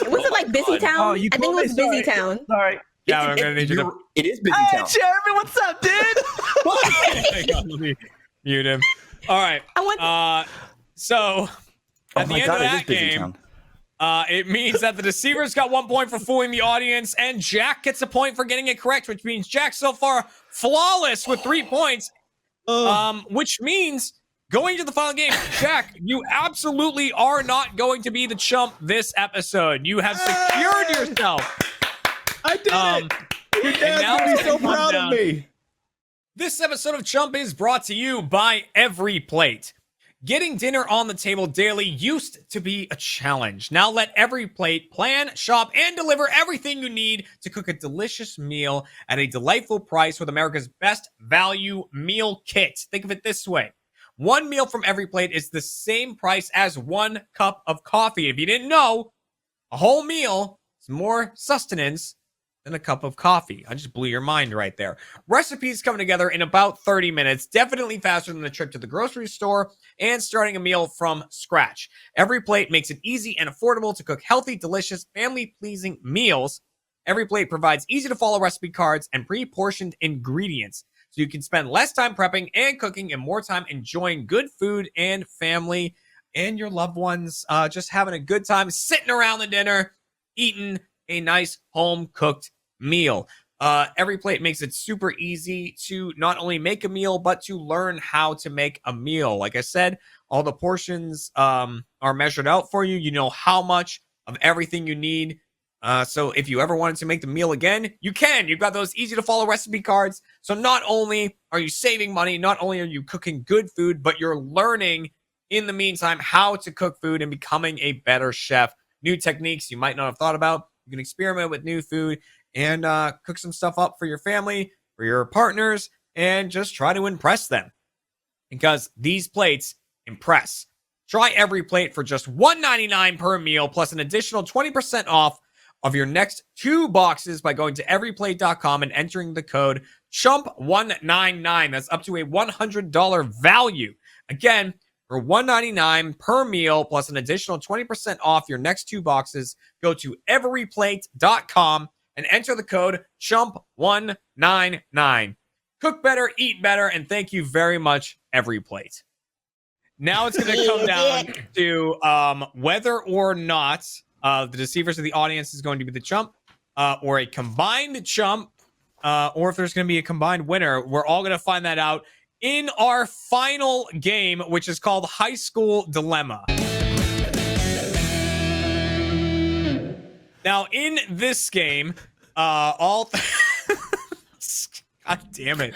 B: Was it like Busy Town?
E: Oh, you
B: I think it
E: called me,
B: was Busy
E: sorry.
B: Town.
E: Sorry.
A: Gavin, I'm gonna need you to.
D: It is busy
E: Hey,
D: town.
E: Jeremy, what's up, dude?
A: Hang on, let me mute him. All right.
B: I want.
A: So
D: Oh
A: at the
D: my
A: end
D: god,
A: of
D: it is
A: that
D: busy
A: game, It means that the deceivers got 1 point for fooling the audience, and Jack gets a point for getting it correct, which means Jack so far flawless with 3 points. Which means going to the final game, Jack, you absolutely are not going to be the chump this episode. You have secured yourself.
C: I did it. Your dad's gonna be so proud of me.
A: This episode of Chump is brought to you by Every Plate. Getting dinner on the table daily used to be a challenge. Now let Every Plate plan, shop, and deliver everything you need to cook a delicious meal at a delightful price with America's best value meal kit. Think of it this way. One meal from Every Plate is the same price as 1 cup of coffee. If you didn't know, a whole meal is more sustenance than a cup of coffee. I just blew your mind right there. Recipes coming together in about 30 minutes, definitely faster than a trip to the grocery store and starting a meal from scratch. Every Plate makes it easy and affordable to cook healthy, delicious, family-pleasing meals. Every Plate provides easy-to-follow recipe cards and pre-portioned ingredients, so you can spend less time prepping and cooking and more time enjoying good food and family and your loved ones just having a good time sitting around the dinner, eating a nice home-cooked meal. Every Plate makes it super easy to not only make a meal, but to learn how to make a meal. Like I said, all the portions are measured out for you. You know how much of everything you need. So if you ever wanted to make the meal again, you can. You've got those easy-to-follow recipe cards. So not only are you saving money, not only are you cooking good food, but you're learning in the meantime how to cook food and becoming a better chef. New techniques you might not have thought about. You can experiment with new food and cook some stuff up for your family, for your partners, and just try to impress them. Because these plates impress. Try Every Plate for just $1.99 per meal, plus an additional 20% off of your next 2 boxes by going to everyplate.com and entering the code CHUMP199. That's up to a $100 value. Again, for $1.99 per meal plus an additional 20% off your next 2 boxes, go to everyplate.com and enter the code CHUMP199. Cook better, eat better, and thank you very much, Every Plate. Now it's going to come down to whether or not the deceivers of the audience is going to be the chump or a combined chump, or if there's going to be a combined winner. We're all going to find that out in our final game, which is called High School Dilemma. Now, in this game, God damn it.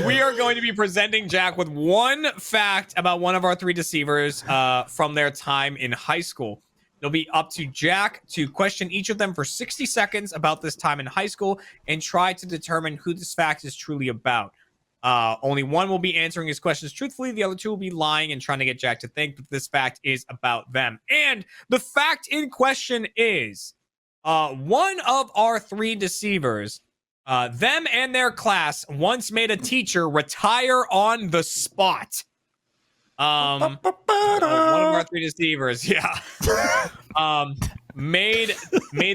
A: We are going to be presenting Jack with one fact about one of our 3 deceivers from their time in high school. It'll be up to Jack to question each of them for 60 seconds about this time in high school and try to determine who this fact is truly about. Only one will be answering his questions truthfully. The other 2 will be lying and trying to get Jack to think that this fact is about them. And the fact in question is one of our 3 deceivers, them and their class once made a teacher retire on the spot. One of our 3 deceivers, made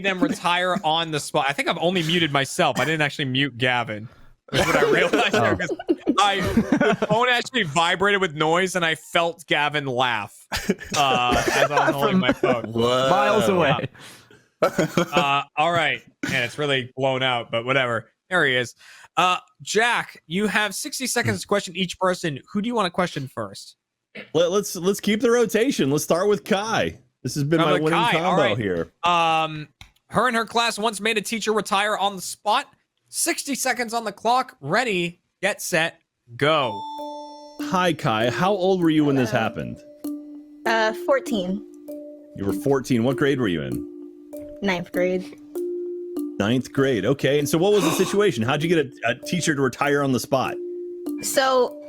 A: them retire on the spot. I think I've only muted myself. I didn't actually mute Gavin. Is what I realized there, because the phone actually vibrated with noise, and I felt Gavin laugh as I was holding my phone.
E: Miles away.
A: All right, and it's really blown out, but whatever. There he is. Jack, you have 60 seconds to question each person. Who do you want to question first?
C: Let's keep the rotation. Let's start with Kai. This has been my winning combo here.
A: Her and her class once made a teacher retire on the spot. 60 seconds on the clock. Ready, get set, go.
C: Hi, Kai. How old were you when this happened?
B: 14.
C: You were 14. What grade were you in?
B: 9th grade.
C: 9th grade. Okay. And so what was the situation? How'd you get a teacher to retire on the spot?
B: So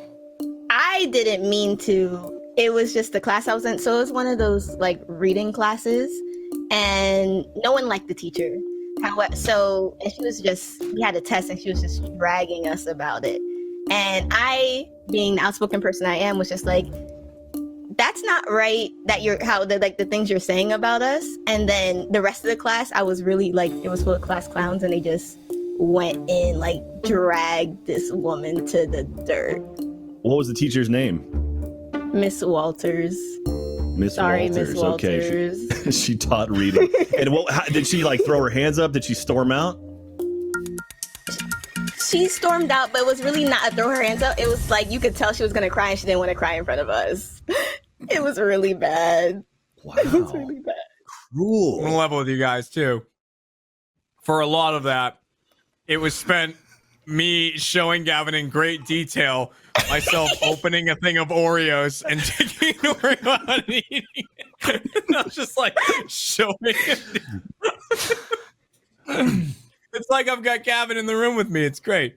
B: I didn't mean to. It was just the class I was in. So it was one of those like reading classes, and no one liked the teacher. So and she was just, we had a test and she was just dragging us about it. And I, being the outspoken person I am, was just like, that's not right that the things you're saying about us. And then the rest of the class, I was really like, it was full of class clowns, and they just went in, like dragged this woman to the dirt.
C: What was the teacher's name?
B: Miss Walters.
C: Miss
B: Sorry,
C: Walters.
B: Miss Walters.
C: Okay, she taught reading. And did she like throw her hands up? Did she storm out?
B: She stormed out, but it was really not a throw her hands up. It was like you could tell she was gonna cry and she didn't want to cry in front of us. It was really bad.
C: Wow.
B: It was really bad.
A: I'm gonna
C: Cool.
A: level with you guys too. For a lot of that, it was spent me showing Gavin in great detail myself opening a thing of Oreos and taking an Oreo out and eating it. And I was just like showing it. It's like I've got Gavin in the room with me. It's great.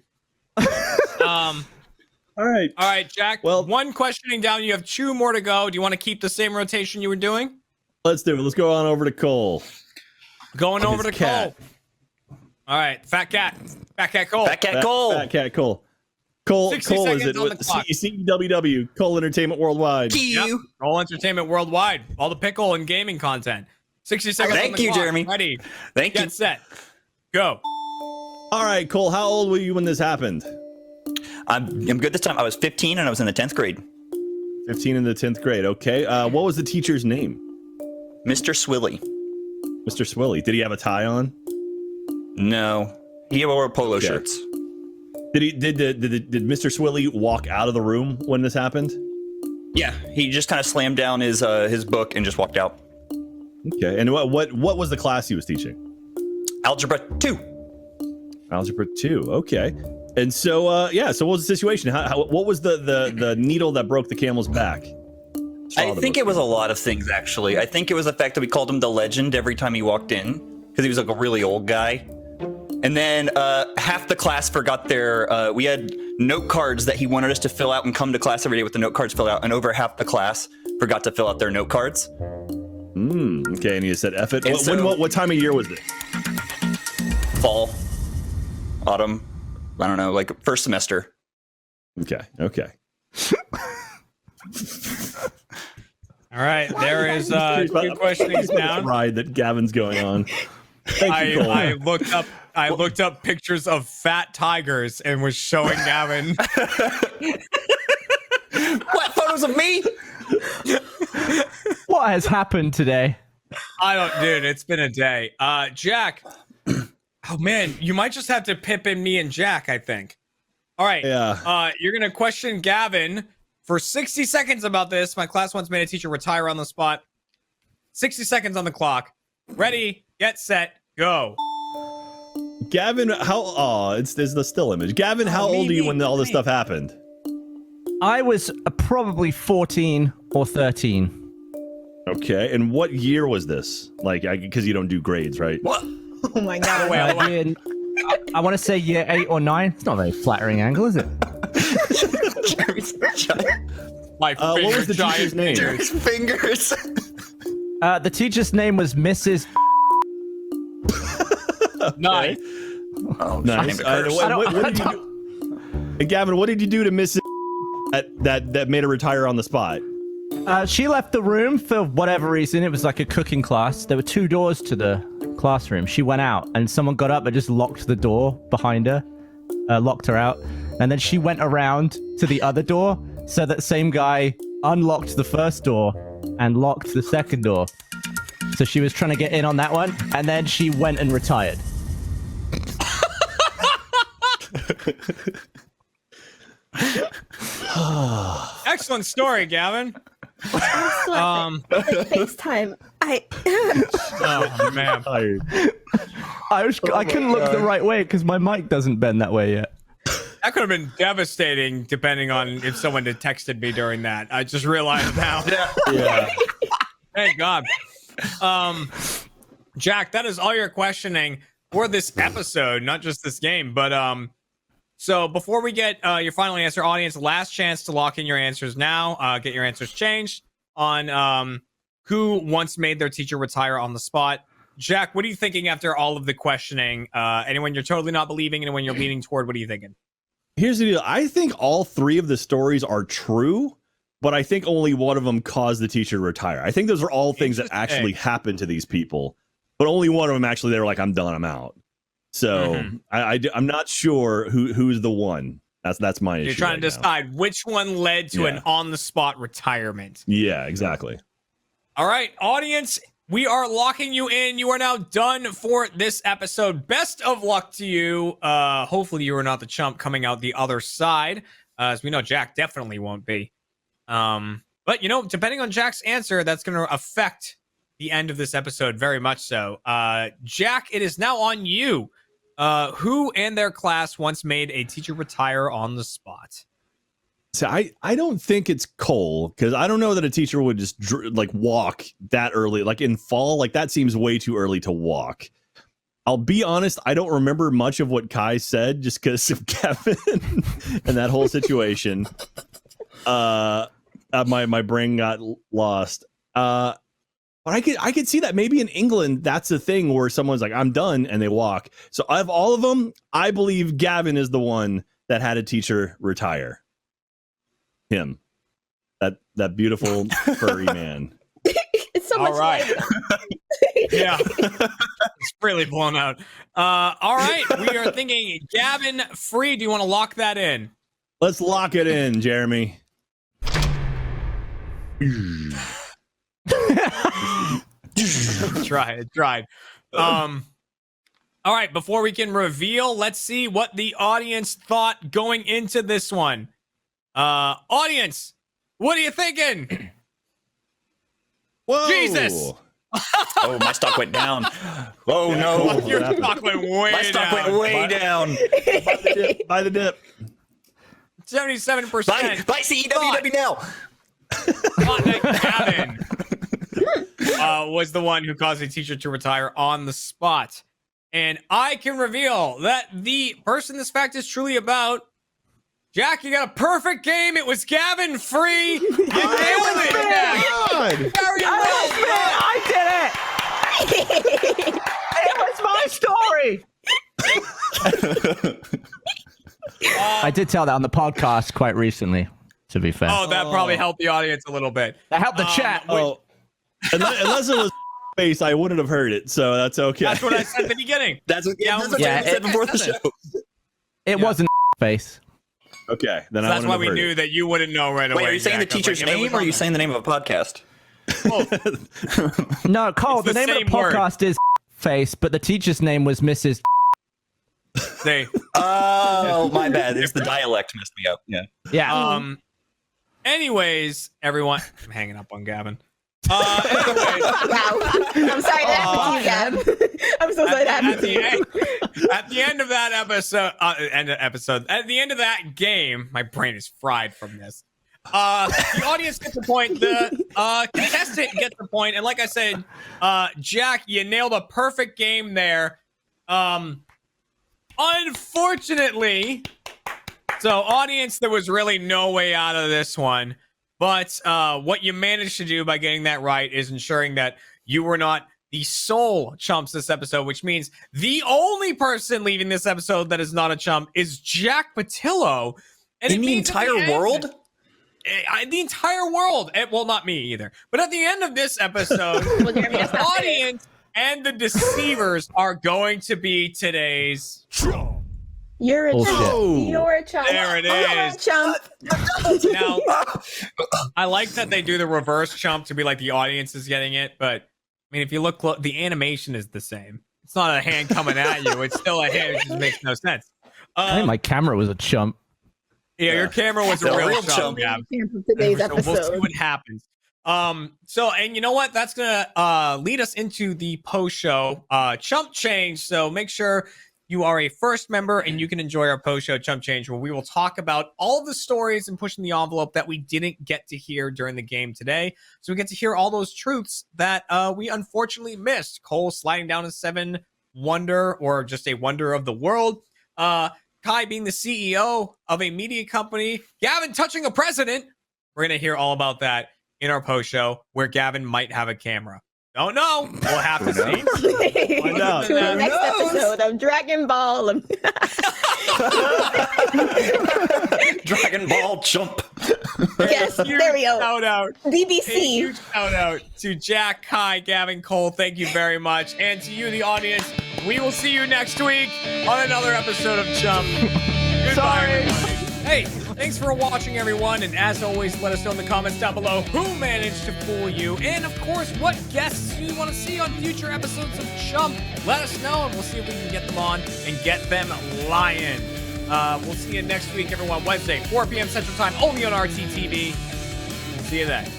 C: All right.
A: All right, Jack.
C: Well-
A: one questioning down. You have two more to go. Do you want to keep the same rotation you were doing?
C: Let's do it. Let's go on over to Cole.
A: Going over to
C: His cat.
A: Cole. All right, Fat Cat. Fat Cat Cole.
D: Fat Cat Cole.
C: Fat Cat Cole. Cole
A: 60
C: is
A: seconds
C: it
A: on the
C: with
A: clock.
C: CWW, Cole Entertainment Worldwide.
A: Yep. Roll Entertainment Worldwide. All the pickle and gaming content. 60 seconds.
D: Thank
A: on the
D: you,
A: clock.
D: Jeremy.
A: Ready.
D: Thank
A: Get
D: you.
A: set. Go.
C: All right, Cole, how old were you when this happened?
D: I'm good this time. I was 15 and I was in the 10th grade.
C: 15 in the 10th grade. Okay. What was the teacher's name?
D: Mr. Swilly.
C: Mr. Swilly. Did he have a tie on?
D: No, he wore polo
C: Okay.
D: shirts.
C: Did Mr. Swilly walk out of the room when this happened?
D: Yeah, he just kind of slammed down his book and just walked out.
C: Okay. And what was the class he was teaching?
D: Algebra 2.
C: Algebra 2. Okay. And so so what was the situation? What was the needle that broke the camel's back?
D: I think it was a lot of things, actually. I think it was the fact that we called him the legend every time he walked in, because he was like a really old guy. And then half the class forgot their, we had note cards that he wanted us to fill out and come to class every day with the note cards filled out, and over half the class forgot to fill out their note cards.
C: Okay, and you said F it.
D: And
C: What time of year was it?
D: Fall, autumn, I don't know, like first semester.
C: Okay.
A: All right. There is two questions down.
C: Ride that Gavin's going on. Thank you, Cole.
A: I looked up pictures of fat tigers and was showing Gavin.
D: What, photos of me?
E: What has happened today?
A: Dude, it's been a day. Jack. Oh man, you might just have to pip in me and Jack, I think. All right.
C: Yeah.
A: You're gonna question Gavin for 60 seconds about this. My class once made a teacher retire on the spot. 60 seconds on the clock. Ready, get set, go.
C: Gavin, there's the still image. Gavin, how old are you when all this stuff happened?
E: I was probably 14 or 13.
C: Okay, and what year was this? Like, because you don't do grades, right?
D: What?
B: Oh my god.
E: I want to say year 8 or 9. It's not a very flattering angle, is it?
A: My
C: what was the teacher's name?
D: Jerry's fingers.
E: The teacher's name was Mrs.
A: Nice.
D: Oh,
C: Nice.
D: shame to curse.
C: What did you do? And Gavin, what did you do to Mrs. that made her retire on the spot?
E: She left the room for whatever reason. It was like a cooking class. There were 2 doors to the classroom. She went out and someone got up and just locked the door behind her, locked her out. And then she went around to the other door. So that same guy unlocked the first door and locked the second door. So she was trying to get in on that one. And then she went and retired.
A: Excellent story, Gavin.
B: FaceTime.
A: Oh man.
C: Tired.
E: I couldn't look the right way because my mic doesn't bend that way yet.
A: That could have been devastating depending on if someone had texted me during that. I just realized now.
C: Yeah.
A: Thank God. Jack, that is all your questioning for this episode, not just this game. But so before we get your final answer, audience, last chance to lock in your answers now. Get your answers changed on who once made their teacher retire on the spot. Jack, what are you thinking after all of the questioning? Anyone you're totally not believing, anyone you're leaning toward, what are you thinking?
C: Here's the deal. I think all 3 of the stories are true, but I think only one of them caused the teacher to retire. I think those are all things that actually happened to these people, but only one of them actually they were like, I'm done, I'm out. So I'm not sure who's the one. That's my issue.
A: You're trying to
C: right now.
A: decide which one led to an on-the-spot retirement.
C: Yeah, exactly.
A: All right, audience, we are locking you in. You are now done for this episode. Best of luck to you. Hopefully you are not the chump coming out the other side. As we know, Jack definitely won't be. But, depending on Jack's answer, that's going to affect the end of this episode very much so. Jack, it is now on you. Who and their class once made a teacher retire on the spot?
C: So I don't think it's Cole, because I don't know that a teacher would just walk that early, like in fall. Like that seems way too early to walk. I'll be honest, I don't remember much of what Kai said just because of Kevin and that whole situation. My brain got lost. But I could see that maybe in England that's a thing where someone's like, I'm done, and they walk. So of all of them, I believe Gavin is the one that had a teacher retire. Him, that beautiful furry man.
B: It's so much.
A: All right. Yeah, it's really blown out. All right, we are thinking Gavin free. Do you want to lock that in?
C: Let's lock it in, Jeremy.
A: Tried. All right, before we can reveal, let's see what the audience thought going into this one. Audience, what are you thinking?
C: Whoa.
A: Jesus.
D: Oh, my stock went down. Oh no,
A: Your stock went way
D: my stock
A: down.
D: went way down.
C: Buy the dip.
A: 77%.
D: Buy CEWW now.
A: Thought that Gavin was the one who caused a teacher to retire on the spot. And I can reveal that the person this fact is truly about, Jack, you got a perfect game. It was Gavin free. You nailed it, Jack. Very well done.
E: I did it! It was my story! I did tell that on the podcast quite recently, to be fair.
A: Oh, that probably helped the audience a little bit.
E: That helped the chat.
C: Oh, unless it was face, I wouldn't have heard it. So that's okay.
A: That's what I said at the beginning.
D: That's what
A: Yeah,
D: I said before the show.
E: It wasn't face.
C: Okay, then
A: So
C: I
A: that's why we knew that you wouldn't know right away.
D: Wait, are you saying the
A: Jack. I was
D: teacher's
A: like, if it
D: name
A: was
D: or are
A: on
D: you
A: there.
D: saying the name of a podcast?
E: No, Cole,
A: It's
E: the
A: the
E: name of the
A: same word.
E: podcast is face, but the teacher's name was Mrs.
A: Say,
D: Oh, my bad. It's the dialect messed me up. Yeah.
E: Yeah.
A: anyways, everyone, I'm hanging up on Gavin. Anyways,
B: Wow. I'm sorry that happened to you, Gab. I'm so sorry that happened to you.
A: at the end of that episode, at the end of that game, my brain is fried from this. The audience gets a point. The contestant gets a point. And like I said, Jack, you nailed a perfect game there. Unfortunately, so audience, there was really no way out of this one. But what you managed to do by getting that right is ensuring that you were not the sole chumps this episode, which means the only person leaving this episode that is not a chump is Jack Patillo. And
D: In the entire world?
A: The entire world. Well, not me either. But at the end of this episode,
B: Well, Jeremy, that's
A: the
B: not fair.
A: audience and the deceivers are going to be today's.
B: You're a
E: Bullshit.
B: chump. You're a chump.
A: There it
B: You're a
A: is.
B: chump.
A: Now, I like that they do the reverse chump to be like the audience is getting it, but I mean, if you look, the animation is the same. It's not a hand coming at you. It's still a hand. It just makes no sense.
E: I think my camera was a chump.
A: Yeah, your camera was
D: The
A: a real
D: real
A: chump.
D: chump.
A: Gab.
B: Today's
A: So we'll see
B: episode.
A: what happens. So, and you know what? That's gonna lead us into the post show chump change. So make sure you are a first member and you can enjoy our post show chump change, where we will talk about all the stories and pushing the envelope that we didn't get to hear during the game today. So we get to hear all those truths that we unfortunately missed. Cole sliding down a 7 wonder, or just a wonder of the world. Kai being the CEO of a media company. Gavin touching a president. We're going to hear all about that in our post show, where Gavin might have a camera. Don't know. We'll have to see.
C: Find out.
B: To the next episode of Dragon Ball.
D: Dragon Ball chump.
B: Yes, there we go.
A: Shout out. A
B: BBC.
A: huge shout out to Jack, Kai, Gavin, Cole. Thank you very much. And to you, the audience, we will see you next week on another episode of Chump. Goodbye,
E: Sorry.
A: everybody. Hey, Thanks for watching, everyone. And as always, let us know in the comments down below who managed to fool you. And of course, what guests you want to see on future episodes of Chump. Let us know, and we'll see if we can get them on and get them lying. We'll see you next week, everyone. Wednesday, 4 p.m. Central Time, only on RTTV. See you then.